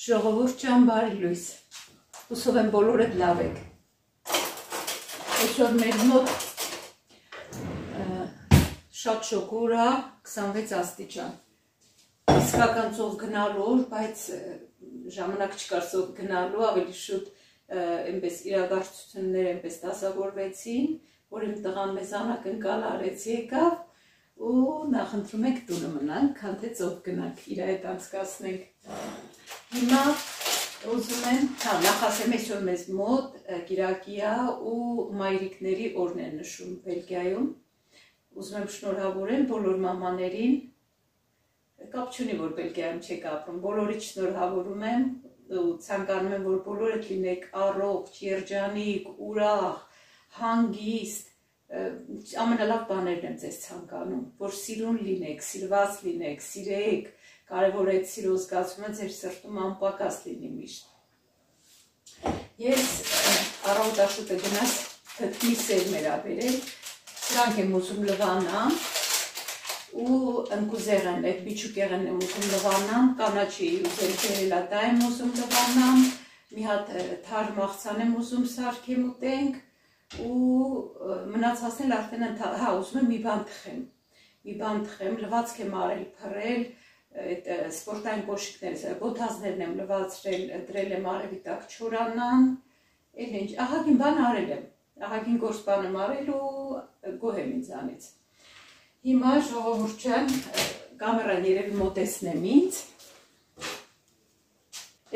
Ժողովուրդ ջան, բարի լույս։ Հուսով եմ բոլորդ լավ եք։ Այսօր մեր մոտ շատ շոգուր է 26 աստիճան։ Իսկական ծով գնալու, բայց ժամանակ չկար ծով գնալու, ավելի շուտ այնպես իրադարձություններ այնպես դասավորվեցին, որ իմ տղան մեզ անակնկալ արեց եկավ ու նախընտրում ենք տունը մնանք, քան թե ծով գնանք, իր հետ անցկացնենք։ Հիմա ուզում եմ, նախ ասեմ, այսօր մեզ մոտ կիրակի է ու մայրիկների օրն է նշում Բելգիայում։ Ուզում եմ շնորհավորեմ բոլոր մամաներին, կապ չունի, որ Բելգիայում չեք ապրում, բոլորիդ շնորհավորում եմ ու ցանկանում եմ, որ բոլորդ լինեք առողջ, երջանիկ, ուրախ, հանգիստ, ամենալավ բաներն եմ ձեզ ցանկանում, որ սիրուն լինեք, սիրված լինեք, սիրեք, կարևոր է սիրո զգացումը ձեր սրտում անպակաս լինի միշտ։ Ես առավոտաշուտը գնաց թթվի սերմեր աբերել, սրանք եմ ուզում լվանամ ու ընկուզեղեն, այդ բիչուկեղեն եմ ուզում լվանամ, կանաչի ուզել բերելա դա եմ ուզում լվանամ, մի հատ թարմ աղցան եմ ուզում սարքեմ ուտենք ու մնացածն էլ արդեն ուզում եմ մի բան թխեմ, լվացք եմ արել փռել, սպորտային կոշիկներս, բոթազներն եմ լվացրել, դրել եմ արևի տակ չորանան, էլ ինչ, ահագին բան արել եմ, ահագին գործ բան եմ արել ու գոհ եմ ինձանից։ Հիմա ժողովուրդ ջան, կամերան երևի մոտեցնեմ ինձ,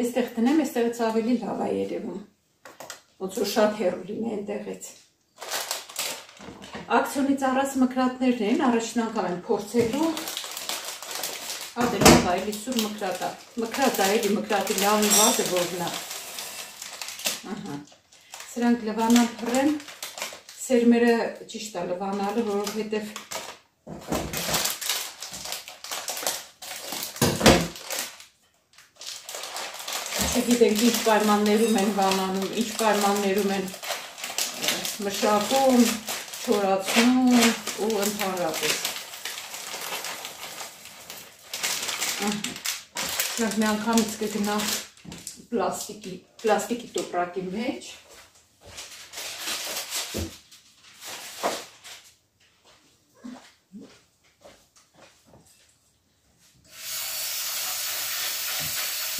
այստեղ տնեմ, այստեղից ավելի լավ է երևում, ոնց որ շատ հեռու լինի այնտեղից։ Ակցիոնից առած մկրատներն են, առաջին անգամ եմ փորձելու, Ադել այլի սուր մկրատա էլի մկրատի լավն վատը որնա։ Սրանք լվանան փռեն, սերմերը ճիշտ է լվանալը, որովհետև չգիտենք ինչ պայմաններում են վանանում, ինչ պայմաններում են մշակում, չորացնում ու ընդհանրապես։ Սրանք մի անգամից կգնա պլաստիկի տոպրակի մեջ։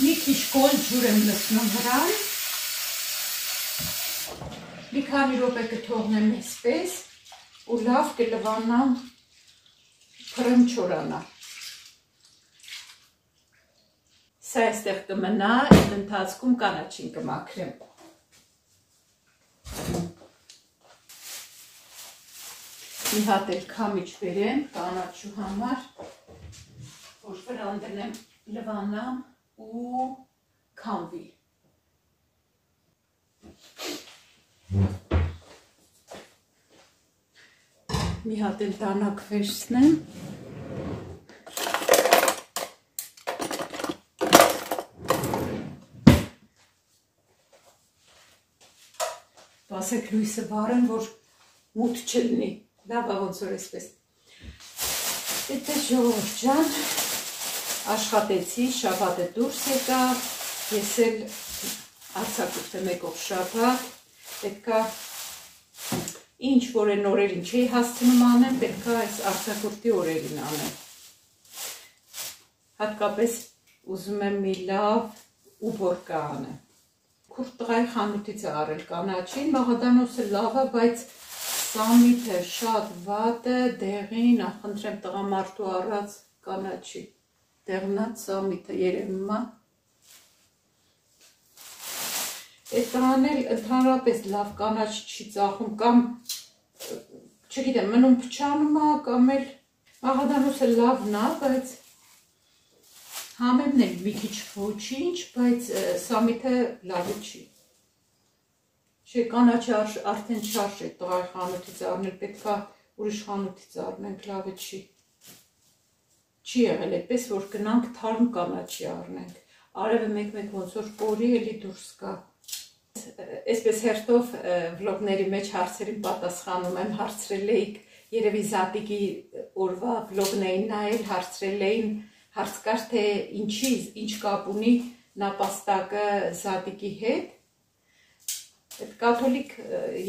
Մի քիչ կոլ ջուր եմ լցնում վրան, մի քանի րոպե կթողնեմ այսպես ու լավ կլվանամ փռեմ չորանա։ Սա այստեղ կմնա, այդ ընթացքում կանաչին կմաքրեմ։ Մի հատ էլ քամիչ բերեմ կանաչու համար, որ վրան դնեմ լվանամ ու քամվի։ Մի հատ էլ դանակ վերցնեմ։ Ասեք լույսը բարեն, որ մութ չլինի, լավ է ոնց որ այսպես։ Այդպես ժողովուրդ ջան, աշխատեցի, շաբաթը դուրս եկա, ես էլ արձակուրդ եմ եկող շաբաթ, պետքա ինչ որ են օրերին չի հասցնում անեմ, պետքա այս արձակուրդի օրերին անեմ։ Հատկապես ուզում եմ մի լավ ու բորկա անեմ։ Քուրդ տղայի խանութից է արել կանաչին, մաղադանոսը լավ է, բայց սամիթը շատ վատ է, դեղին, խնդրեմ տղամարդու առած կանաչի, դեղնած սամիթը երևում է։ Այդ տղան էլ ընդհանրապես լավ կանաչ չի ծախում, կամ չգիտեմ, մնում փչանում է, կամ էլ մաղադանոսը լավն է, բայց համեմն էլ մի քիչ ոչինչ, բայց սամիթը լավը չի։ Չէ, կանաչը արդեն չարժ է տղայի խանութից առնել, պետքա ուրիշ խանութից առնենք, լավը չի։ Չի եղել այդպես, որ գնանք թարմ կանաչի առնենք։ Արևը մեկ-մեկ ոնց որ կորի էլի դուրս կա։ Այսպես հերթով վլոգների մեջ հարցերին պատասխանում եմ, հարցրել էիք, երևի Զատիկի օրվա վլոգն էին նայել, հարցրել էին հարց կար, թե ինչ կապ ունի նապաստակը զատիկի հետ։ Այդ կաթոլիկ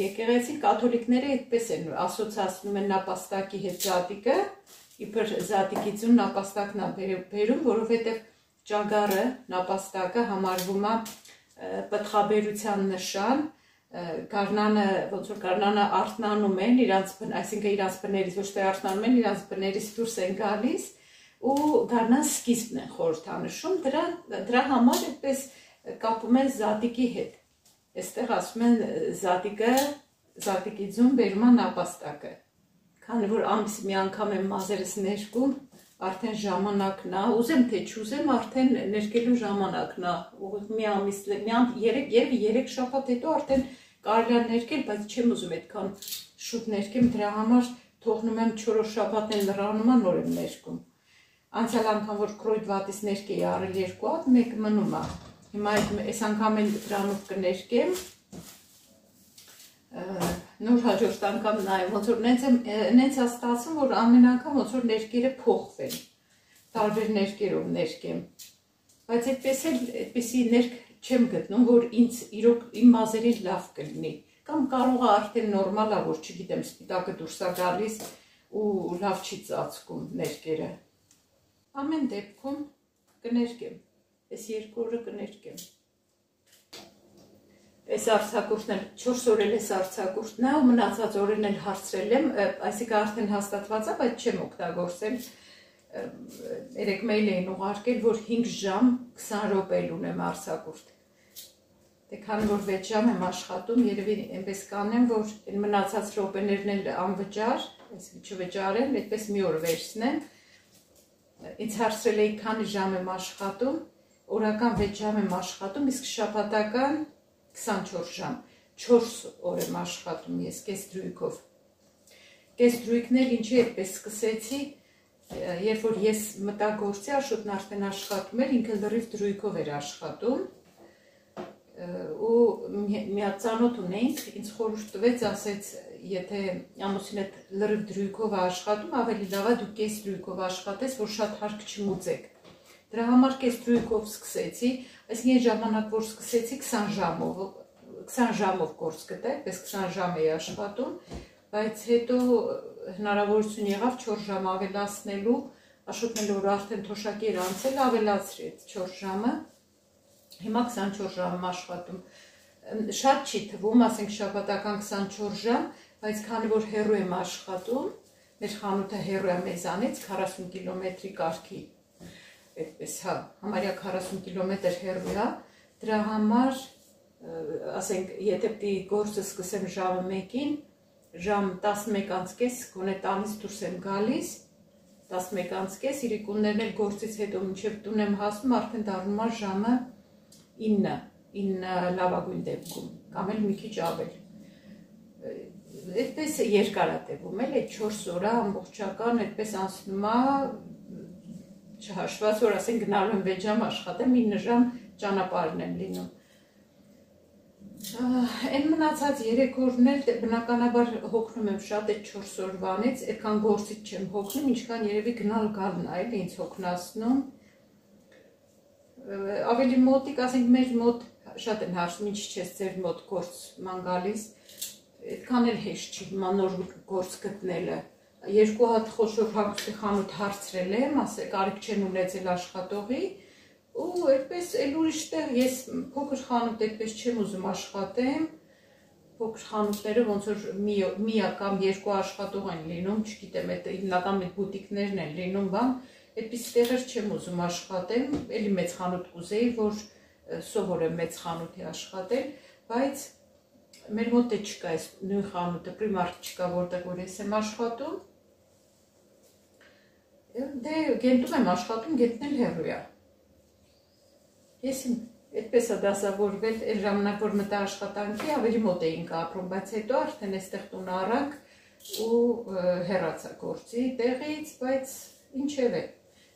եկեղեցին կաթոլիկները այդպես են ասոցացնում են նապաստակի հետ զատիկը, իբր զատիկի ձուն նապաստակն է բերում, որովհետև ճագարը նապաստակը համարվում է պտղաբերության նշան, գարնանը ոնց որ գարնանը արթնանում են իրանց, այսինքն իրանց բներից ոչ թե արթնանում են, իրանց բներից դուրս են գալիս ու գարնան սկիզբն են խորհրդանշում, դրա համար այդպես կապում են զատիկի հետ։ Այստեղ ասում են զատիկի ձուն բերում է նապաստակը։ Քանի որ ամսի մի անգամ եմ մազերս ներկում, արդեն ժամանակն է, ուզեմ թե չուզեմ, արդեն ներկելու ժամանակն է, մի ամիս, 3 շաբաթ հետո արդեն կարելի է ներկել, բայց չեմ ուզում այդքան շուտ ներկեմ, դրա համար թողնում եմ 4 շաբաթն լրանում է, նոր եմ ներկում։ Անցյալ անգամ որ կրոյդ վատից ներկեի արել 2 հատ, մեկը մնում է։ Հիմա այս անգամ էլ դրանով կներկեմ։ Նոր հաջորդ անգամ նայեմ, ոնց որ նենց է ստացվում, որ ամեն անգամ ոնց որ ներկերը փոխվեն, տարբեր ներկերով ներկեմ, բայց այդպեսի ներկ չեմ գտնում, որ ինձ իրոք իմ մազերին լավ կլինի, կամ կարող է արդեն նորմալ է, որ չգիտեմ, սպիտակը դուրս է գալիս ու լավ չի ծածկում ներկերը։ Ամեն դեպքում կներկեմ, այս 2 օրը կներկեմ։ Այս արձակուրդն էլ 4 օր էլ այս արձակուրդն է ու մնացած օրերն էլ հարցրել եմ, այսինքն արդեն հաստատված է, բայց չեմ օգտագործել։ Երեք մեյլ էին ուղարկել, որ 5 ժամ 20 րոպե ունեմ արձակուրդ։ Դե քանի որ 6 ժամ եմ աշխատում, երևի այնպես կանեմ, որ այն մնացած րոպեներն էլ անվճար, այսինքն չվճարեն, այդպես մի օր վերցնեմ։ Ինձ հարցրել էի քանի ժամ եմ աշխատում, օրական 6 ժամ եմ աշխատում, իսկ շաբաթական 24 ժամ, 4 օր եմ աշխատում ես կեսդրույքով։ Կեսդրույքն էլ ինչի այդպես սկսեցի, երբ որ ես մտա գործի, Աշոտն արդեն աշխատում էր, ինքը լրիվ դրույքով էր աշխատում ու մի հատ ծանոթ ունեինք, ինձ խորհուրդ տվեց, ասեց, եթե ամուսինդ լրիվ դրույքով է աշխատում, ավելի լավ է դու կեսդրույքով աշխատես, որ շատ հարկ չմուծեք։ Դրա համար կեսդրույքով սկսեցի, այսինքն այն ժամանակ, որ սկսեցի 20 ժամով գործ գտա, այդպես 20 ժամ էի աշխատում, բայց հետո հնարավորություն եղավ 4 ժամ ավելացնելու, Աշոտն էլ որ արդեն թոշակի էր անցել, ավելացրի այդ 4 ժամը, հիմա 24 ժամ եմ աշխատում։ Շատ չի թվում, ասենք շաբաթական 24 ժամ, բայց քանի որ հեռու եմ աշխատում, մեր խանութը հեռու է մեզանից 40 կիլոմետրի կարգի, այդպես հա, համարյա 40 կիլոմետր հեռու է, դրա համար, ասենք, եթե պիտի գործը սկսեմ ժամը 1-ին, ժամ 11:30 գոնե տանից դուրս եմ գալիս, 11:30 իրիկուններն էլ գործից հետո մինչև տուն եմ հասնում, արդեն դառնում է ժամը 9 լավագույն դեպքում, կամ էլ մի քիչ ավել։ Այդպես երկար է տևում, էլ այդ 4 օրը ամբողջական այդպես անցնում է, չհաշված, որ ասենք գնալու եմ 6 ժամ աշխատեմ, 9 ժամ ճանապարհն եմ լինում։ Այն մնացած 3 օրն էլ բնականաբար հոգնում եմ շատ այդ 4 օրվանից, այդքան գործից չեմ հոգնում, ինչքան երևի գնալ գալն է, էլ ինձ հոգնացնում։ Ավելի մոտիկ, ասենք մեր մոտ շատ են հարցում, ինչ չես ձեր մոտ գործ ման գալիս, այդքան էլ հեշտ չի հիմա նոր գործ գտնելը։ 2 հատ խոշոր հագուստի խանութ հարցրել եմ, ասել կարիք չեն ունեցել աշխատողի, ու այդպես էլ ուրիշ տեղ ես փոքր խանութ այդպես չեմ ուզում աշխատեմ, փոքր խանութները ոնց որ մի կամ 2 աշխատող են լինում, չգիտեմ, այդ հիմնական այդ բուտիկներն են լինում, բան, այդպես տեղեր չեմ ուզում աշխատեմ, էլի մեծ խանութ կուզեի, որ սովոր եմ մեծ խանութի աշխատել, բայց մեր մոտ է չկա այս նույն խանութը, պրիմարկ չկա, որտեղ որ ես եմ աշխատում, դե գենտում եմ աշխատում, գենտն էլ հեռու է։ Ես այդպես է դասավորվել, այդ ժամանակ որ մտա աշխատանքի, ավելի մոտ էինք ապրում, բայց հետո արդեն այստեղ տուն առանք ու հեռացա գործի տեղից, բայց ինչևէ,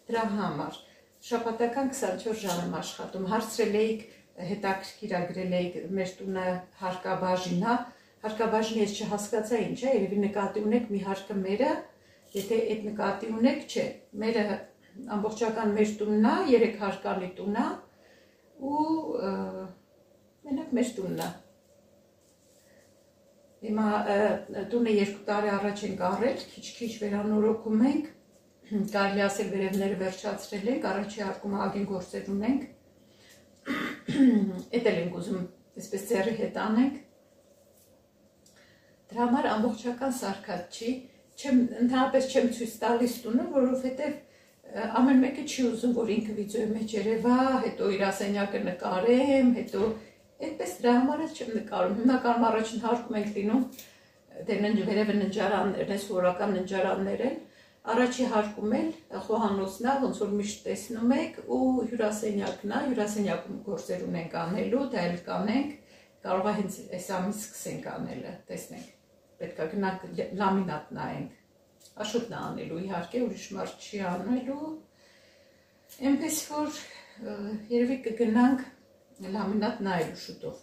դրա համար շաբաթական 24 ժամ եմ աշխատում, հարցրել էիք, հետաքրքրագրել էիք մեր տունը հարկաբաժին, հա, հարկաբաժին ես չհասկացա ինչ է, երևի նկատի ունեք մի հարկը մերը, եթե այդ նկատի ունեք, չէ, մերը ամբողջական մեր տունն է, 3 հարկանի տուն է, ու մենակ մեր տունն է։ Հիմա տունը 2 տարի առաջ ենք առել, քիչ-քիչ վերանորոգում ենք, կարելի ասել վերևները վերջացրել ենք, առաջի հարկում ագին գործեր ունենք, էդ էլ ենք ուզում այսպես ձեռի հետ անենք, դրա համար ամբողջական սարքած չի, ընդհանրապես չեմ ցույց տալիս տունը, որովհետև ամեն մեկը չի ուզում, որ ինքը վիդեոյի մեջ երևա, հետո իր ասենյակը նկարեմ, հետո այդպես դրա համար չեմ նկարում, հիմնականում առաջին հարկում ենք լինում, վերևը ննջարաններն են, սովորական ննջարաններ են, առաջի հարկում էլ խոհանոցն է, ոնց որ միշտ տեսնում եք, ու հյուրասենյակն է, հյուրասենյակում գործեր ունենք անելու, դա էլ կանենք, կարող է հենց այս ամիս սկսենք անելը, տեսնենք, պետք է գնանք լամինատ նայենք, աշոտն է անելու, իհարկե ուրիշ մարդ չի անելու, այնպես որ երևի կգնանք լամինատ նայելու շուտով։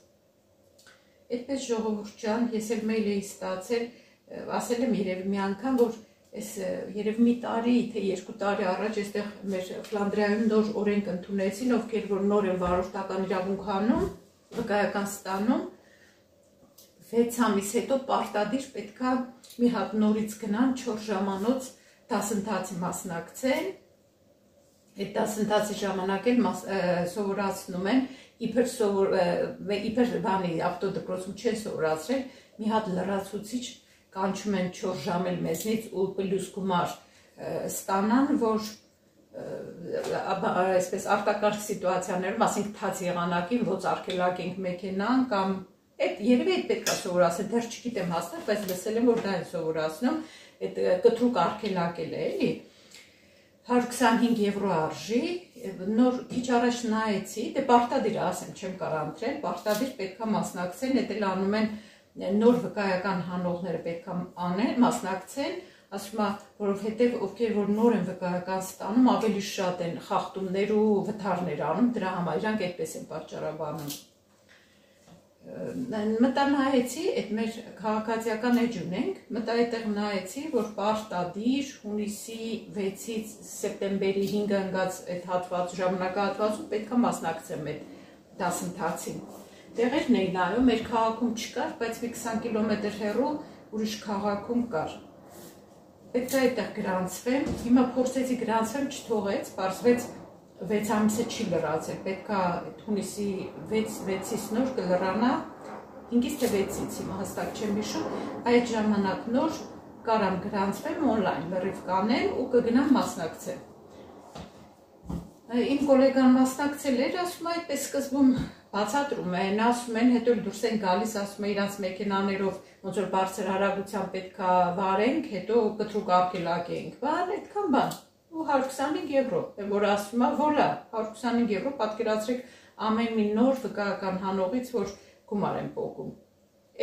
Այդպես ժողովուրդ ջան, ես էլ մեյլ էի ստացել, ասել եմ երևի մի անգամ, որ այս երևի մի տարի, թե 2 տարի առաջ այստեղ մեր Ֆլանդրիայում նոր օրենք ընդունեցին, ովքեր որ նոր են վարորդական իրավունք հանում, վկայական ստանում, 6 ամիս հետո պարտադիր պետքա մի հատ նորից գնան 4 ժամանոց դասընթացի մասնակցեն, այդ դասընթացի ժամանակ էլ սովորացնում են, իբր բանի ավտոդպրոցում չեն սովորացրել, մի հատ լրացուցիչ կանչում են 4 ժամ էլ մեզնից ու պլյուս գումար ստանան, որ այսպես արտակարգ սիտուացիաներում, ասենք թաց եղանակին, ոնց արգելակենք մեքենան կամ երևի այդ պետք է սովորացնել, դեռ չգիտեմ հաստատ, բայց լսել եմ, որ դա են սովորացնում, այդ կտրուկ արգելակել է, էլի 125 եվրո արժի, նոր քիչ առաջ նայեցի, դե պարտադիր ասեմ, չեմ կարող ընտրել, պարտադիր պետքա մասնակցեն, այդ էլ անում են նոր վկայական հանողները պետքա անեն, մասնակցեն, ասում է, որովհետև ովքեր որ նոր են վկայական ստանում, ավելի շատ են խախտումներ ու վթարներ անում, դրա համար իրանք այդպես են պատճառաբանում։ Մտա նայեցի, այդ մեր քաղաքացիական էջ ունենք, մտա այդտեղ նայեցի, որ պարտադիր հունիսի 6-ից սեպտեմբերի 5-ը ընկած այդ ժամանակահատվածում պետքա մասնակցեմ այդ դասընթացին։ Տեղերն էի նայում, մեր քաղաքում չկար, բայց մի 20 կիլոմետր հեռու ուրիշ քաղաքում կար։ Պետք է այդտեղ գրանցվեմ, հիմա փորձեցի գրանցվեմ, չթողեց, պարզվեց 6 ամիսը չի լրացել, պետք է հունիսի 6-ից նոր կլրանա, 5-ից թե 6-ից հիմա հստակ չեմ հիշում, այդ ժամանակ նոր կարամ գրանցվեմ օնլայն, լրիվ կանեմ ու կգնամ մասնակցեմ։ Իմ գոլեգան մասնակցել էր, ասում է, այդպես սկզբում բացատրում են, ասում են, հետո դուրս են գալիս, ասում է, իրանց մեքենաներով ոնց որ բարձր հարագությամբ պետք է վարենք, հետո կտրուկ արգելակենք, բան, այդքան բան։ Ու 125 եվրո, որ ասում է, վոլա, 125 եվրո, պատկերացրեք ամեն մի նոր վկայական հանողից, որ գումար են պոկում։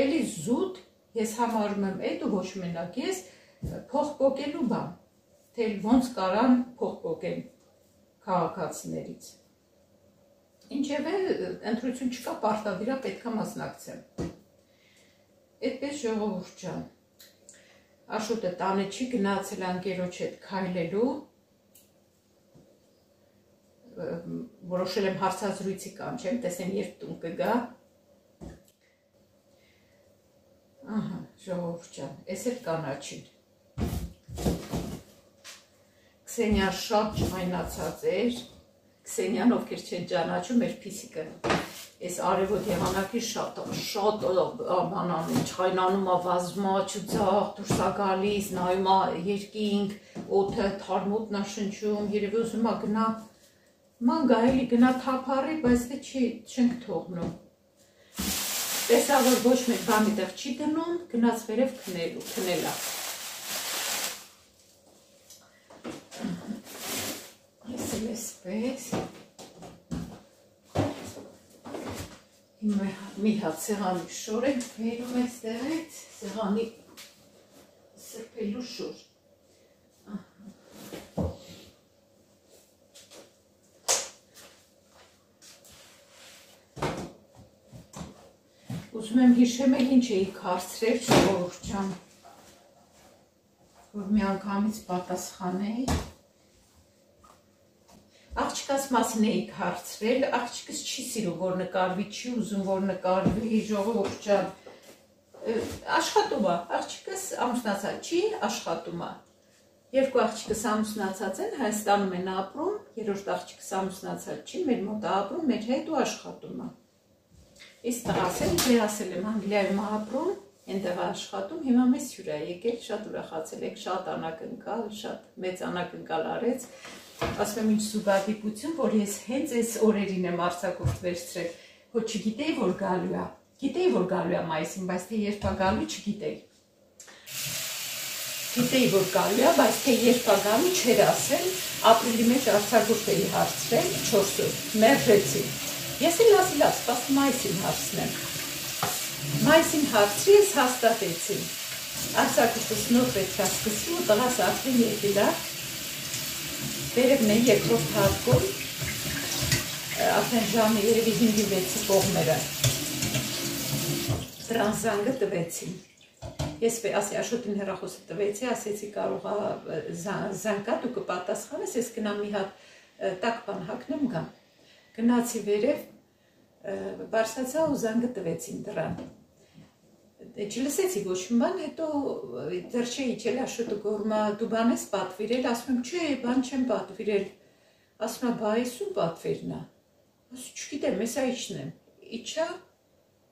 Էլի զուտ, ես համարում եմ այդ ու ոչ մենակ ես փող պոկելու բան, թե ոնց կարան փող պոկեն քաղաքացիներից։ Ինչևէ, ընտրություն չկա, պարտադիր է պետքա մասնակցեմ։ Այդպես ժողովուրդ ջան, Աշոտը տանը չի գնացել անկերոջ հետ քայլելու, որոշել եմ հարցազրույցի կանչեմ, տեսնեմ երբ տուն կգա։ Ահա, ժողովուրդ ջան, էս էլ կանաչին։ Քսենիան շատ ջղայնացած էր, Քսենիան ովքեր չեն ճանաչում մեր փիսիկը։ Այս արևոտ եղանակի շատ բանանում, ջղայնանում է, վազում է, չուծաղ, դուրս է գալիս, նայում է երկինք, օդը թարմոտն է շնչում, երևի ուզում է գնա ման գա էլի գնա թափառի, բայց դե չենք թողնում։ Տեսա, որ ոչ մեկ բանի տեղ չի դնում, գնաց վերև քնելա։ Ես էլ էսպես։ Մի հատ սեղանի շոր ենք վերում այստեղից, սեղանի սրբելու շոր։ Ուզում եմ հիշեմ էլ ինչ էի քարցրել ժողովուրդ ջան, որ մի անգամից պատասխանեի։ Աղջկաս մասին էիք հարցրել, աղջիկս չի սիրում, որ նկարվի, չի ուզում, որ նկարվի, ժողովուրդ ջան, աշխատում է, աղջիկս ամուսնացած չի, աշխատում է։ Երկու աղջիկս ամուսնացած են, Հայաստանում են ապրում, երրորդ աղջիկս ամուսնացած չի, մեր մոտ է ապրում, մեր հետ ու աշխատում է։ Իսկ տղաս էլ, դե ասել եմ, Անգլիայում է ապրում, այնտեղ աշխատում, հիմա մեզ հյուր է եկել, շատ ուրախացել եք, շատ անակնկալ, շատ մեծ անակնկալ արեց, ասում եմ ինչ զուգադիպություն, որ ես հենց այս օրերին եմ արձակուրդ վերցրել, որ չգիտեի, որ գալու է, գիտեի, որ գալու է մայիսին, բայց թե երբ է գալու չգիտեի, գիտեի, որ գալու է, բայց թե երբ է գալու չեր ասել, ապրիլի մեջ արձակուրդ էի հարցրել, 4 օր, մերժեցի, ես էլ ասի լավ, սպասի մայիսին հարցնեմ, մայիսին հարցրի, ես հաստատեցի, արձակուրդս նոր պետք է սկսվի ու տղաս արդեն եկել է, վերևն է երկրորդ հարկում, արդեն ժամը երևի 5-6 կողմերը, դրան զանգը տվեցին, ես ասի Աշոտին հեռախոսը տվեցի, ասեցի կարող զանգա, դու կպատասխանես, ես գնամ մի հատ տաք բան հագնեմ գամ, գնացի վերև, բարսացա ու զանգը տվեցին դրան, չլսեցի ոչ մի բան, հետո դեռ չէի իջել Աշոտը գոռում է, դու բան ես պատվիրել, ասում եմ, չէ, բան չեմ պատվիրել, ասում է, բա այս ում պատվիրն է, ասում չգիտեմ, ես իջնեմ,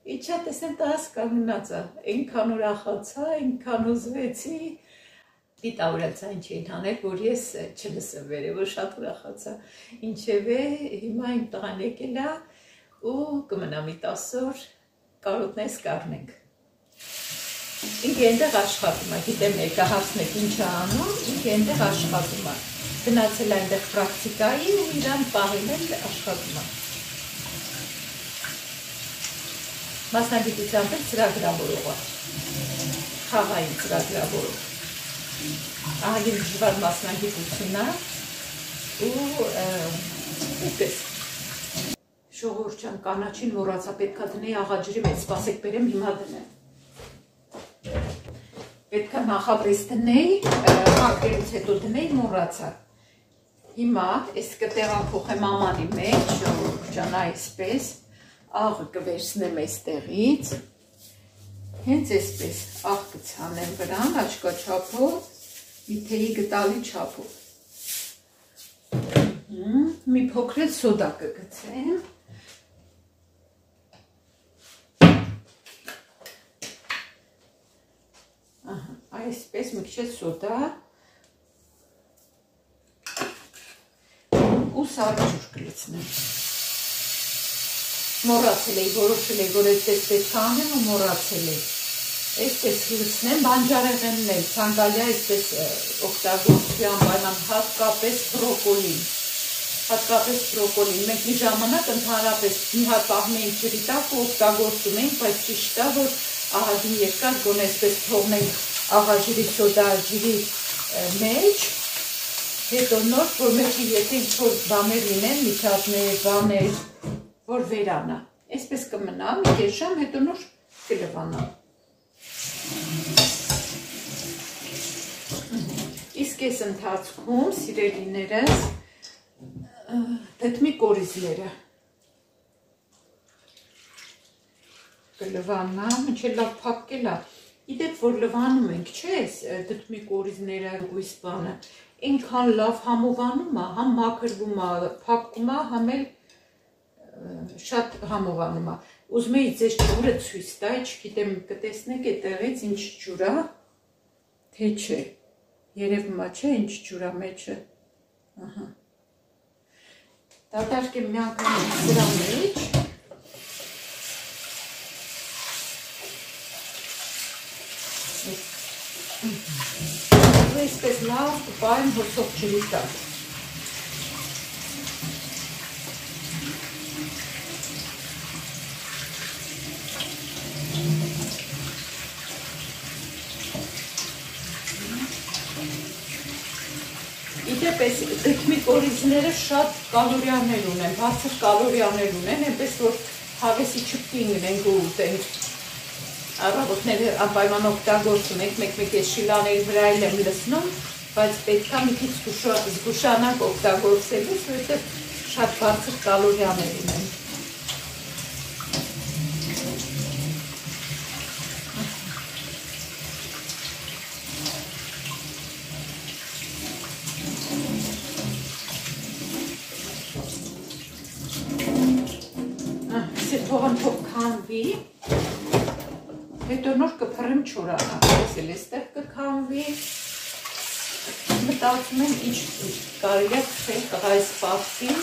իջա, տեսնեմ տղաս կանգնած է, այնքան ուրախացա, այնքան ուզվեցի, դիտավորացա ինչ էին անել, որ ես չլսեմ վերևը, շատ ուրախացա, ինչևէ, հիմա իմ տղան եկել է ու կմնա մի 10 օր, կարոտնես կառնենք։ Ինքը այնտեղ աշխատում է, գիտեմ եկա հարցնեք ինչ է անում, ինքը այնտեղ աշխատում է, գնացել է այնտեղ պրակտիկայի ու իրան պահել էլ աշխատում է։ Մասնագիտությամբ էլ ծրագրավորող է, խաղային ծրագրավորող, ահագին դժվար մասնագիտություն է ու այդպես։ Ժողովուրդ ջան, կանաչին մոռացա, պետք է դնեի աղաջրի մեջ, սպասեք բերեմ, հիմա դնեմ։ Պետք է նախապես դնեի, հակերից հետո դնեի, մոռացա։ Հիմա ես կտեղափոխեմ ամանի մեջ, ժողովուրդ ջան, այսպես, աղը կվերցնեմ այստեղից, հենց այսպես աղ կցանեմ վրան, աչկա չափով, մի թեյի գտալի չափով։ Մի փոքր սոդա կգցեմ։ Այսպես մի քիչ սոդա ու սառչուր կլցնեմ։ Մոռացել էի, որոշել էի, որ այսպես պետք է անեմ ու մոռացել էի։ Այսպես լցնեմ, բանջարեղենն էլ ցանկալի է այսպես օգտագործվի անպայման հատկապես բրոկոլին։ Հատկապես բրոկոլին։ Մենք մի ժամանակ ընդհանրապես մի հատ աղում էինք ջրի տակ ու օգտագործում էինք, բայց ճիշտ է, որ ահագին երկար գոնե այսպես թողնենք աղաջրի սոդա ջրի մեջ, հետո նոր, որ մեջի եթե ինչ-որ բաներ լինեն, միջազներ, բաներ, որ վերանա։ Այսպես կմնա, մի կես ժամ, հետո նոր կլվանա։ Իսկ այս ընթացքում, սիրելիներս, դդմի կորիզները կլվանա, մինչև լավ փափկել է։ Իդեպ, որ լվանում ենք, չէ, դդմի կորիզները, գույս բանը, այնքան լավ համովանում է, համ մաքրվում է, փափկում է, համ էլ շատ համովանում է։ Ուզում էի ձեզ ջուրը ցույց տալ, չգիտեմ, կտեսնեք այդտեղից ինչ ջուր է, թե չէ։ Երևում է, չէ, ինչ ջուր է մեջը։ Ահա։ Դատարկեմ մի անգամ դրա մեջ։ Այսպես լավ կպայեմ հոսող ջրի տակ։ Իդեպ այս դդմի կորիզները շատ կալորիաներ ունեն, բարձր կալորիաներ ունեն, այնպես որ հավեսի չպտին ենք ու ուտենք։ Առավոտները անպայման օգտագործում ենք, մեկ-մեկ այս շիլաների վրա էլ եմ լցնում, բայց պետք է մի քիչ զգուշանանք օգտագործելուց, որովհետև շատ բարձր կալորիաներ ունեն։ Թողան թող քանվի, հետո նոր կփռեմ չորանը, ես էլ էստեղ կքանվի, մտածում եմ ինչ կարելի է թխել տղայիս պապսին,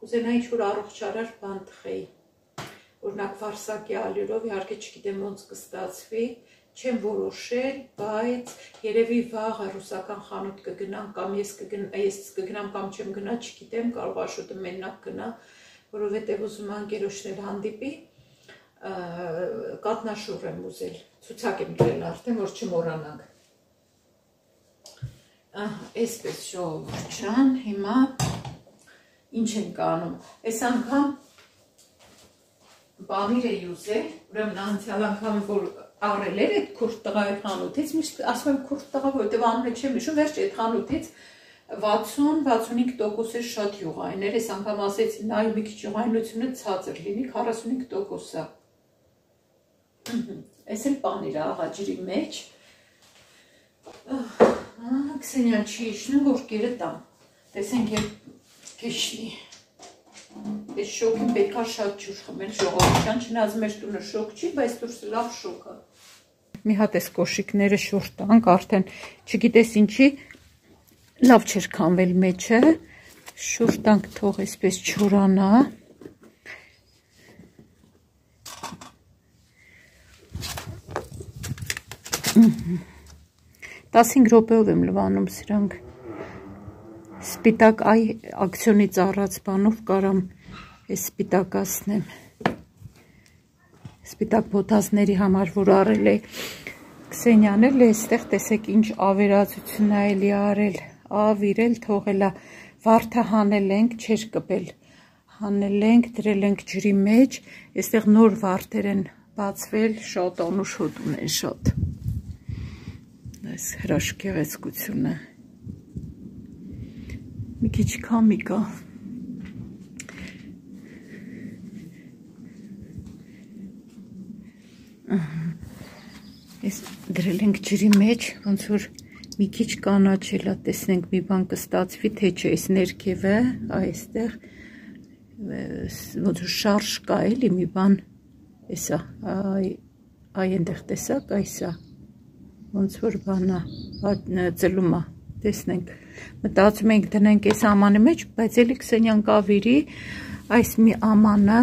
կուզենա ինչ-որ առողջարար բան թխեի, օրինակ վարսակի ալյուրով, իհարկե չգիտեմ ոնց կստացվի, չեմ որոշել, բայց երևի վաղը ռուսական խանութ կգնամ կամ ես կգնամ կամ չեմ գնա, չգիտեմ, կարող Աշոտը մենակ գնա, որովհետև ուզում անկերոջն էլ հանդիպի, կատնաշուռ եմ ուզել, ցուցակ եմ գրել արդեն, որ չմոռանանք։ Այսպես ժողովուրդ ջան, հիմա ինչ ենք անում։ Այս անգամ պանիր էի ուզել, ուրեմն անցյալ անգամ որ առել էր այդ քուրդ տղայի խանութից, միշտ ասում եմ քուրդ տղա, որովհետև անունը չեմ հիշում, վերջ այդ խանութից 60-65% է շատ յուղային էր, այս անգամ ասեցի նայ մի քիչ յուղայնությունը ցածր լինի, 45% է։ Այս էլ պանիր է աղաջրի մեջ։ Քսենյան չի իշնում, որ կերը տամ։ Տեսենք երբ կիշնի։ Այս շոկին պետք է շատ ջուր խմել ժողովրդյան, չնայած մեր տունը շոկ չի, բայց դուրսը լավ շոկ է։ Մի հատ այս կոշիկները շուռ տանք, արդեն չգիտես ինչի լավ չէր քանվել մեջը, շուռ տանք թող այսպես չորանա։ 15 րոպեով եմ լվանում սրանք։ Սպիտակ այ ակցիոնից առած բանով կարամ այս սպիտակացնեմ։ Սպիտակ բոտազների համար որ առել է Քսենյան էլ էստեղ տեսեք ինչ ավերածություն է էլի արել, ավիրել թողելա, վարդը հանել ենք, չէր կպել, հանել ենք, դրել ենք ջրի մեջ, էստեղ նոր վարդեր են բացվել, շատ անուշոտ ունեն շատ։ Այս հրաշք գեղեցկությունը։ Մի քիչ քամի կա։ Այս դրել ենք ջրի մեջ, ոնց որ մի քիչ կանաչելա, տեսնենք մի բան կստացվի, թե չէ, այս ներքևը, այստեղ ոնց որ շարժ կա էլի մի բան, էսա, այ այնտեղ տեսակ, այսա, ոնց որ բանա, ծլում է, տեսնենք, մտածում ենք դնենք այս ամանի մեջ, բայց էլի Քսենյան կավիրի, այս մի ամանը,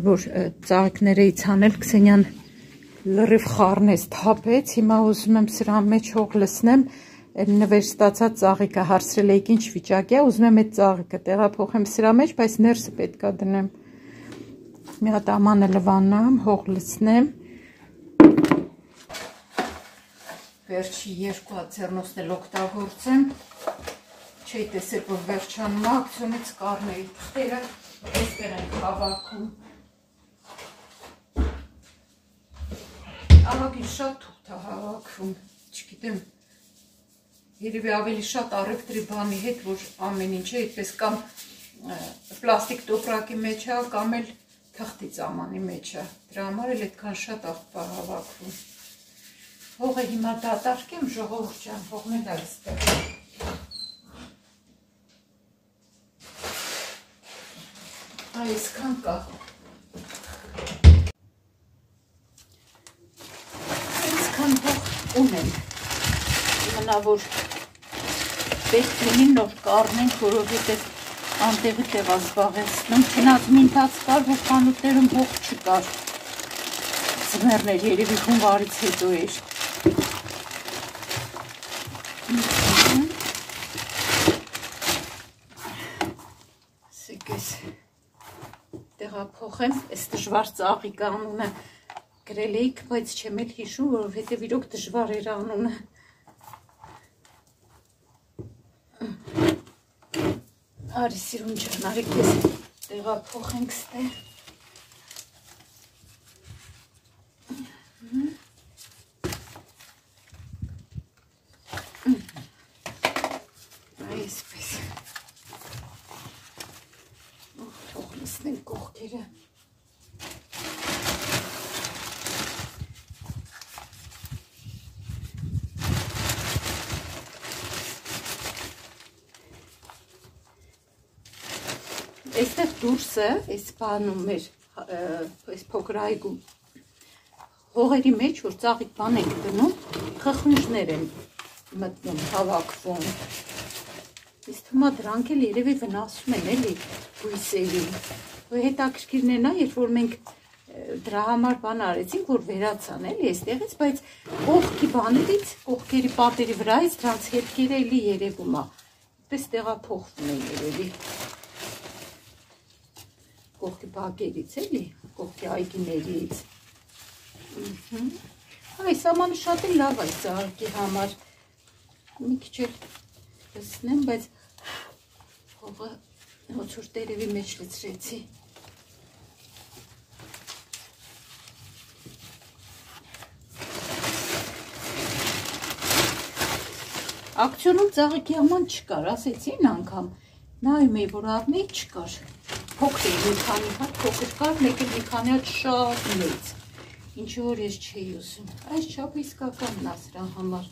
որ ծաղիկները էի ցանել, Քսենյան լրիվ խառնեց, թափեց, հիմա ուզում եմ սրա մեջ հող լցնեմ, նվեր ստացած ծաղիկը հարցրել եք ինչ վիճակի է, ուզում եմ այդ ծաղիկը տեղափոխեմ սրա մեջ, բայց ներսը պետք է դնեմ։ Մի հատ ամանը լվանամ, հող լցնեմ։ Վերջի երկու հատ ձեռնոցն էլ օգտագործեմ։ Չէի տեսել, որ վերջանում է, ակցիոնից կառնեի թղթերը, այստեղ ենք հավաքում։ Ահագին շատ թուղթ է հավաքում, չգիտեմ, երևի ավելի շատ առևտրի բանի հետ, որ ամեն ինչ է, այդպես կամ պլաստիկ տոպրակի մեջ է, կամ էլ թղթի ծամանի մեջ է, դրա համար էլ այդքան շատ աղբար հավաքում։ Հողը հիմա դատարկեմ, ժողովուրդ ջան, հողն էլ այստեղ։ Այսքան կա։ Ունեմ, մնավոր պետք լինի նոր կառնենք, որովհետև անտեղի տեղ ազբաղեցնում, չնայած մի ընթացք կար, որ խանութներում հող չկար, ձմեռներ երևի հունվարից հետո էր։ Ասեք ես տեղափոխեմ, այս դժվար ծաղիկը անունը գրել էիք, բայց չեմ էլ հիշում, որովհետև իրոք դժվար էր անունը։ Արի սիրուն ջան, արեք ես տեղափոխենք ստեղ։ Այսպես։ Տեսնենք կողքերը։ Այստեղ դուրսը, այս բանում մեր, այս փոքր այգու հողերի մեջ, որ ծաղիկ բան ենք դնում, խխունջներ են մտնում, հավաքվում։ Իսկ թվում է դրանք էլ երևի վնասում են էլի բույսերին։ Հետաքրքիրն է նա, երբ որ մենք դրա համար բան արեցինք, որ վերացան էլի այստեղից, բայց կողքի բանից, կողքերի պատերի վրայից դրանց հետքերը էլի երևում է։ Այդպես տեղափոխվում են երևի։ Կողքի բակերից էլի, կողքի այգիներից։ Այս ամանը շատ է լավ այս ծաղիկի համար։ Մի քիչ էլ լցնեմ, բայց հողը ոնց որ տերևի մեջ լցրեցի։ Ակցիոնում ծաղիկի աման չկար, ասեցին անգամ, նայում էի, որ առնեի չկար։ Փոքր էի, մի քանի հատ փոքր կար, մեկ էլ մի քանի հատ շատ մեծ։ Ինչի որ ես չէի ուզում։ Այս չափը իսկականն է սրա համար։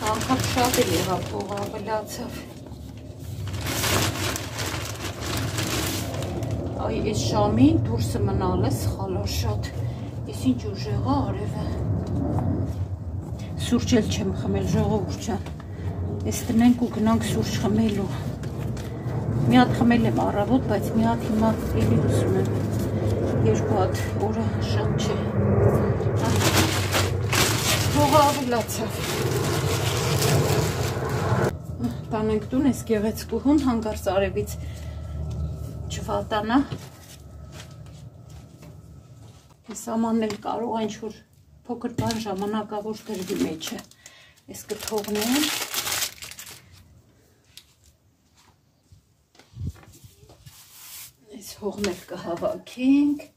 Անկապ շատ էլ եղավ փողը ավելացավ։ Այ այս ժամին դուրսը մնալը սխալ է շատ։ Ես ինչ ուժեղ է արևը։ Սուրճ էլ չեմ խմել, ժողովուրդ ջան։ Ես տնենք ու գնանք սուրճ խմելու։ Մի հատ խմել եմ առավոտ, բայց մի հատ հիմա էլի ուզում եմ։ Երկու հատ օրը շատ չէ։ Փողը ավելացավ։ Տանենք տուն ես գեղեցկուհուն հանգարց արևից չվատանա։ Ես ամանն էլ կարող է ինչ-որ փոքր բան ժամանակավոր դրվի մեջը։ Ես կթողնեմ։ Այս հողն էլ կհավաքենք։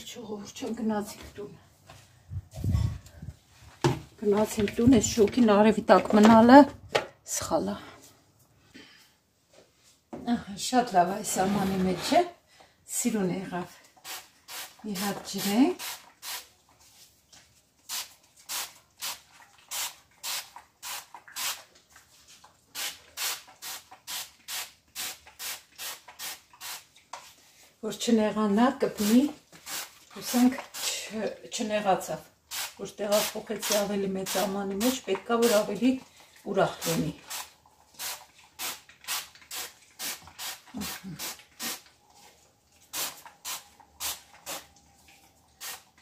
Ժողովուրդ ջան, գնացինք տուն։ Գնացինք տուն, այս շոկին արևի տակ մնալը սխալ է։ Շատ լավ այս ամանի մեջ է, սիրուն եղավ։ Մի հատ ջրենք։ Որ չնեղանա, կպնի, հուսանք չնեղացավ, որ տեղափոխեցի ավելի մեծ ամանի մեջ, պետք է որ ավելի ուրախ լինի։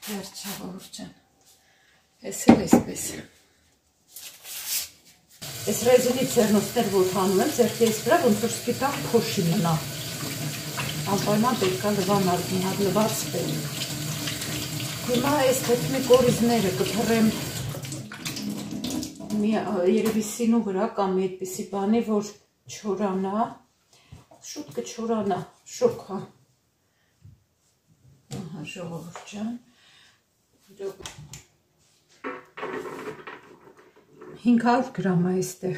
Վերջ ժողովուրդ ջան, ես էլ էսպես։ Ես ռեզինի ձեռնոցներ որ հանում եմ, ձեռքերից վրա ոնց որ սպիտակ փոշի մնա։ Անպայման պետք է լվանալ, մի հատ լվացվել։ Հիմա այս թեթմի կորիզները կփռեմ երևի սինու վրա կամ այդպիսի բանի, որ չորանա, շուտ կչորանա, շոկ հա։ Ահա ժողովուրդ ջան։ 500 գրամ է այստեղ։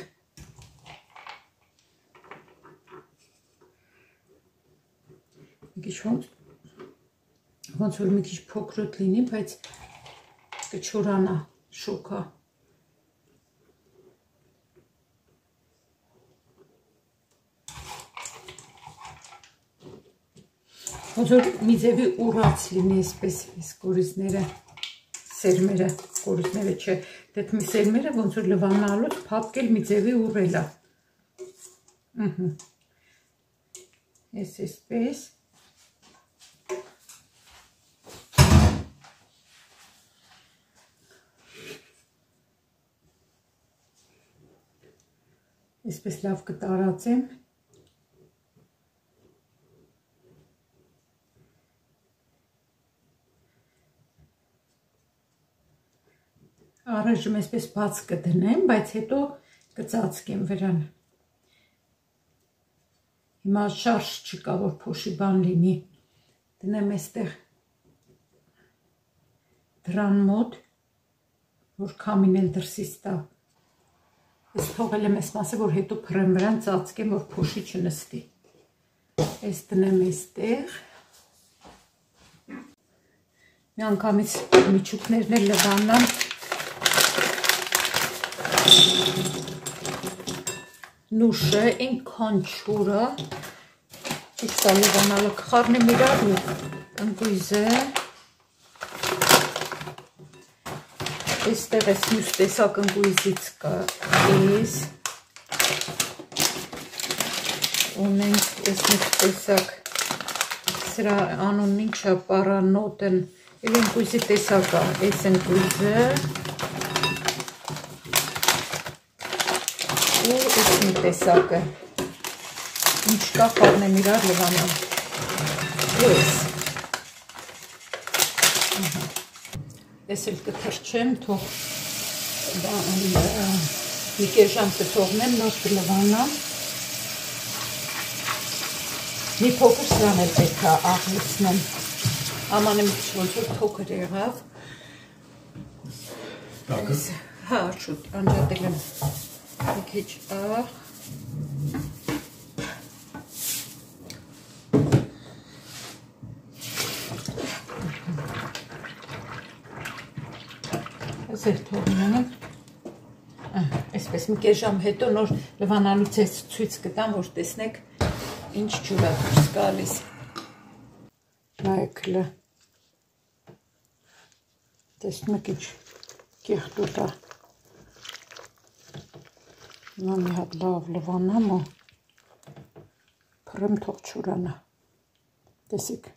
Ոնց որ մի քիչ փոքրոտ լինի, բայց կչորանա, շոկա։ Ոնց որ մի ձևի ուռած լինի այսպես այս կորիզները, սերմերը, կորիզները չէ, դետ մի սերմերը ոնց որ լվանալուց փափկել մի ձևի ուռելա։ Ես էսպես։ Էսպես լավ կտարածեմ։ Առայժմ այսպես բաց կդնեմ, բայց հետո կծածկեմ վրան։ Հիմա շարժ չկա, որ փոշի բան լինի։ Դնեմ այստեղ դրան մոտ, որ քամին էլ դրսից տա։ Ես թողել եմ այս մասը, որ հետո փռեմ վրան ծածկեմ, որ փոշի չնստի։ Այս դնեմ այստեղ։ Մի անգամից միջուկներն էլ լվանան։ Նուշը ինքան չուրա, ճիշտ է լվանալը կխառնեմ իրար ու ընկույզը, այստեղ ես մյուս տեսակ ընկույզից կա ես, ունենք ես մյուս տեսակ, սրա անունն ինչ է պարանոտն, էլ ընկույզի տեսակ է, ես ընկույզը, ու ես մի տեսակը, ինչ կա խառնեմ իրար լվանալ, ես, ես էլ կթրջեմ, թող մի կես ժամ կթողնեմ, նոր կլվանամ, մի փոքր սրան էլ պետք է աղլուսնեմ, աման եմ ոնց որ փոքր եղավ, հա, շուտ, անջատել եմ, մի քիչ աղ, Ես էլ թողնեմ, այսպես մի կես ժամ հետո նոր լվանալուց ես ցույց կտամ, որ տեսնեք ինչ ջուր է դուրս գալիս։ Նայքլը, տեսնում եք ինչ կեղտուտ է։ Նա մի հատ լավ լվանամ ու փռեմ թող չուրանա, տեսիք,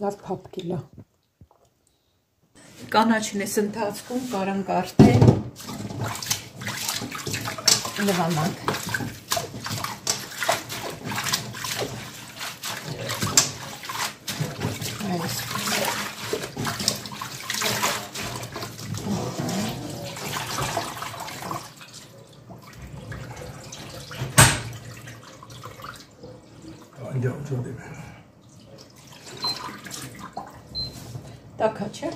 լավ փափկիլ է։ Կանաչն ես ընթացքում կարանք արդեն լվանանք։ Տակա չէ։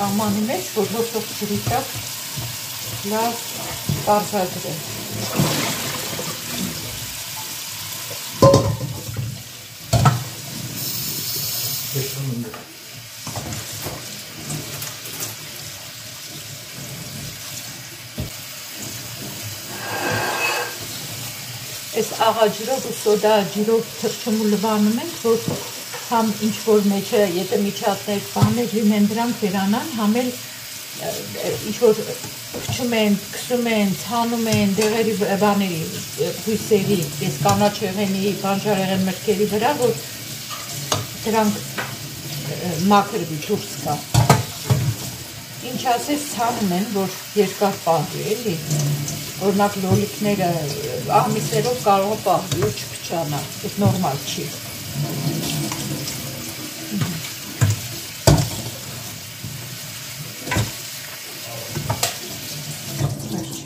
Ամանի մեջ, որ հոսով ջրի տակ լավ պարզադրել։ Այս աղաջրով ու սոդա ջրով թրջում ու լվանում ենք, որ համ ինչ-որ մեջը, եթե միջատներ բաներ լինեն դրանք վերանան, համ էլ ինչ-որ փչում են, կսում են, ցանում են դեղերի բաների, բույսերի, ես կանաչ եղենի, բանջարեղեն մրգերի վրա, որ դրանք մաքրվի դուրս կա։ Ինչ ասես ցանում են, որ երկար պահվի, էլի, օրինակ լոլիկները ամիսերով կարող է պահվի ու չփչանա, այդ նորմալ չի։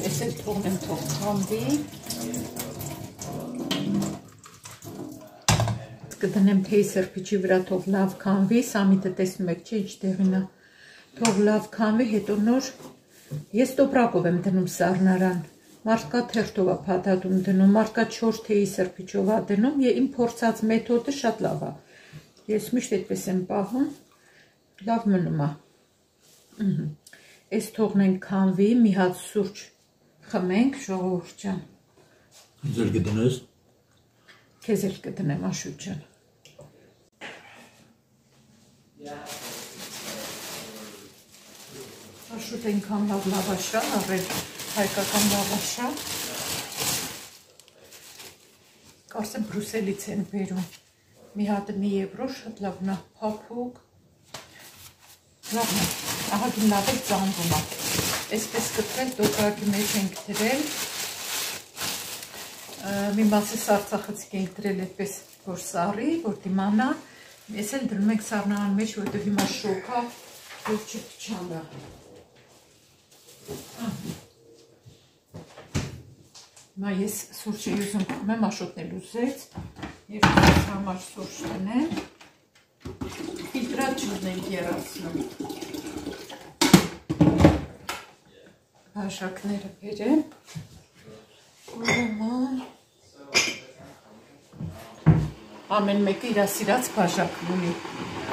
Ես էլ թողնեմ թող քամվի։ Կդնեմ թեյ սրբիչի վրա թող լավ քամվի, սամիտը տեսնում եք չէ ինչ տեղին է, թող լավ քամվի, հետո նոր ես տոպրակով եմ դնում սառնարան, Մարդկա թերթով է փաթաթում դնում, մարդկա 4 թեյի սրբիչով է դնում, եւ իմ փորձած մեթոդը շատ լավ է։ Ես միշտ այդպես եմ պահում, լավ մնում է։ Այս թողնենք քամվի, մի հատ սուրճ խմենք, ժողովուրդ ջան։ Ձեր կդնես։ Քեզ էլ կդնեմ, Աշոտ ջան։ Աշոտ այնքան լավ լավաշա արել, հայկական լավաշա։ Կարծեմ Բրուսելից են բերում։ Մի հատը մի եվրո, շատ լավն է, փափուկ։ Լավն է, ահագին լավ է ծանվում է։ Այսպես կտրել, տոկակի մեջ ենք դրել։ Մի մասը Արցախից ենք դրել այդպես, որ սառի, որ դիմանա։ Ես էլ դնում ենք սառնարան մեջ, որտեղ հիմա շոկ է, որ չփչանա։ Հիմա ես սուրճի ուզում խմեմ, Աշոտն էլ ուզեց, և ես համար սուրճ տնեմ, ֆիլտրատ չունենք երացնում։ Բաժակները բերեմ, ուրեմն, ամեն մեկը իր սիրած բաժակն ունի,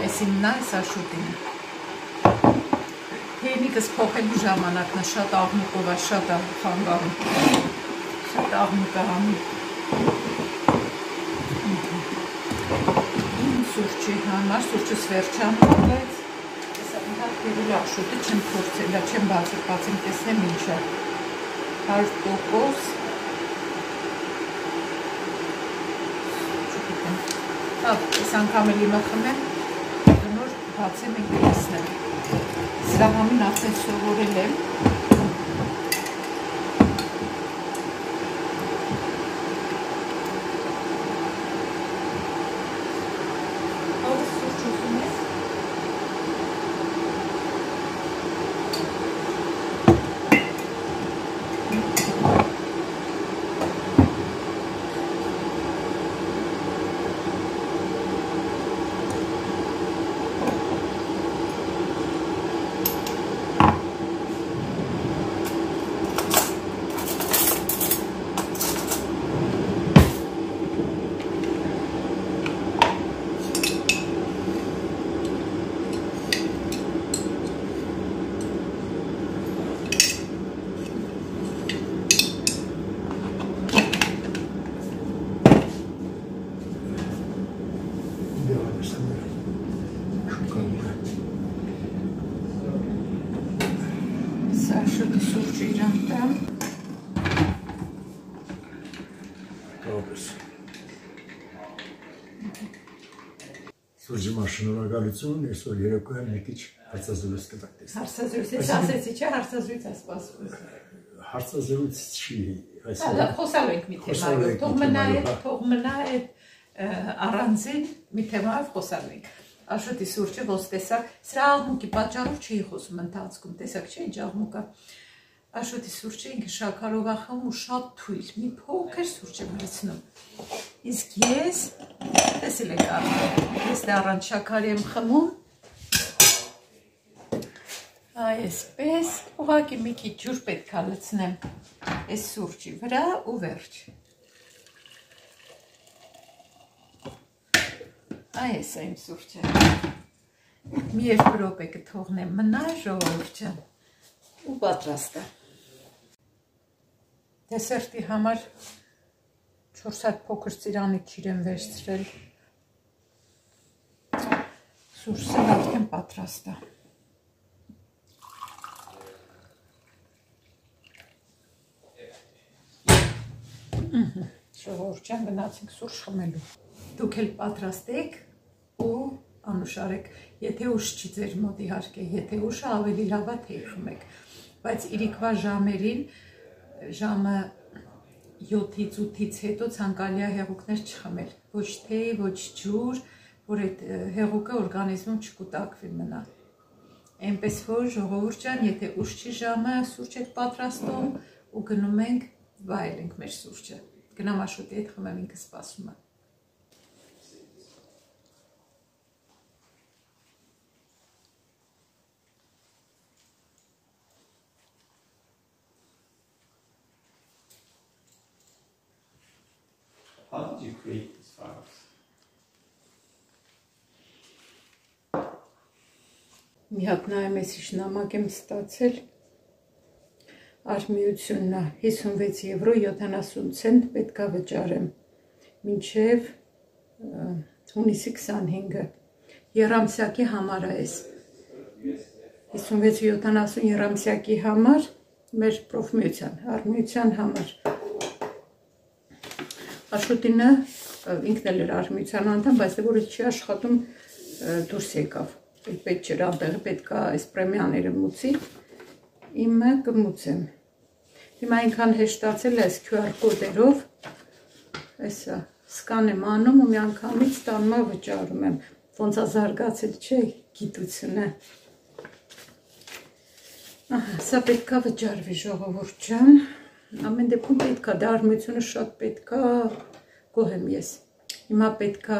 ես իմնա, ես Աշոտին։ Թեյնիկս փոխելու ժամանակն է, շատ աղմուկով է, շատ խանգարում, շատ աղմուկ է հանում։ Սուրճի համար, սուրճս վերջանում, բայց ես այնքան գերել Աշոտը չեմ փորձել, չեմ բացեմ, տեսնեմ ինչ է, 100%, չգիտեմ, ես անգամ էլ իմը խմեմ, նոր բացեմ ենք տեսնեմ, սրա համին արդեն սովորել եմ, Աշոտի սուրճը իրան տամ։ Տավես։ Սուրճի շնորհակալություն, այսօր երեկոյան մի քիչ հարցազրույց կտակ տեսնել։ Հարցազրույց, ես ասեցի չէ, հարցազրույց է սպասվում։ Հարցազրույց չի, այսօր։ Խոսալու ենք մի թեմայով, թող մնա այդ առանձին մի թեմայով խոսալու ենք։ Աշոտի սուրճը ոնց տեսակ, սրա աղմուկի պատճառով չի խոսում ընթացքում, տեսակ չէ ինչ աղմուկ է։ Աշոտի սուրճը ինքը շաքարով է խմում ու շատ թույլ, մի փոքր սուրճ եմ լցնում։ Իսկ ես, տեսել եք արդեն, ես դե առանց շաքարի եմ խմում, այսպես, ուղղակի մի քիչ ջուր պետք է լցնեմ այս սուրճի վրա ու վերջ։ Այս է իմ սուրճը, մի երկու րոպե կթողնեմ մնա ժողովուրդ ջան ու պատրաստ է։ Դեսերտի համար 4 հատ փոքր ծիրանից ջուր եմ վերցրել, սուրճը արդեն պատրաստ է։ Ժողովուրդ ջան, գնացինք սուրճ խմելու։ Դուք էլ պատրաստեք ու անուշարեք, եթե ուշ չի ձեր մոտ իհարկե, եթե ուշը ավելի լավ է թեյ խմեք, բայց իրիկվա ժամերին, ժամը 7-ից 8-ից հետո ցանկալի է հեղուկներ չխմել, ոչ թեյ, ոչ ջուր, որ այդ հեղուկը օրգանիզմում չկուտակվի մնա։ Այնպես որ ժողովուրդ ջան, եթե ուշ չի ժամը, սուրճ եք պատրաստում ու գնում ենք վայելենք մեր սուրճը։ Գնամ Աշոտի հետ խմեմ, ինքը սպասում է։ How did you create these files? Մի հատ նայեմ ես ինչ նամակ եմ ստացել, արմիությունն է 56 եվրո 70 ցենտ պետք է վճարեմ, մինչև հունիսի 25-ը, երամսյակի համար է ես, 56-70 երամսյակի համար, մեր պրոֆմիության, արմիության համար, Աշոտինը ինքն էլ էր արմիության անդամ, բայց դե որ չի աշխատում դուրս եկավ, պետք չէր անտեղը պետք է այս պրեմիաները մուծի, իմը կմուծեմ, հիմա այնքան հեշտացել է այս QR կոդերով, այսա սկան եմ անում ու մի անգամից տանում եմ վճարում եմ, ոնց է զարգացել չէ գիտությունը, սա պետք է վճարվի ժողովուրդ ջան, ամեն դեպքում պետք է, դա արմիությունը շատ պետք է, գոհ եմ ես, հիմա պետք է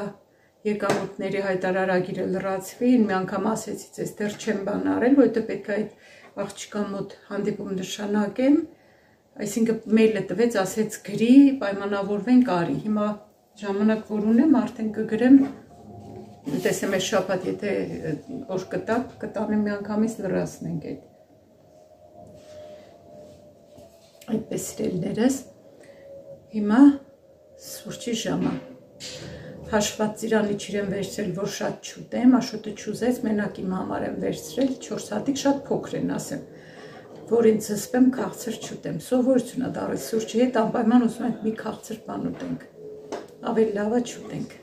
եկամուտների հայտարարագիրը լրացվի, մի անգամ ասեցի ձեզ դեռ չեմ բան արել, որովհետև պետք է այդ աղջկա մոտ հանդիպում նշանակեմ, այսինքն մեյլը տվեց, ասեց գրի, պայմանավորվենք արի, հիմա ժամանակ որ ունեմ, արդեն կգրեմ, տեսեմ այս շաբաթ, եթե օր կտակ, կտանեմ մի անգամից լրացնենք այդ այդպես սիրելիներս, հիմա սուրճի ժամը, հաշված ծիրանի չիրեմ վերցրել, որ շատ չուտեմ, Աշոտը չուզեց, մենակ իմ համար եմ վերցրել, 4 հատիկ շատ փոքր են ասեմ, որ ինձ զսպեմ քաղցր չուտեմ, սովորություն է դարել սուրճի հետ, անպայման ուզում ենք մի քաղցր բան ուտենք, ավելի լավա չուտենք,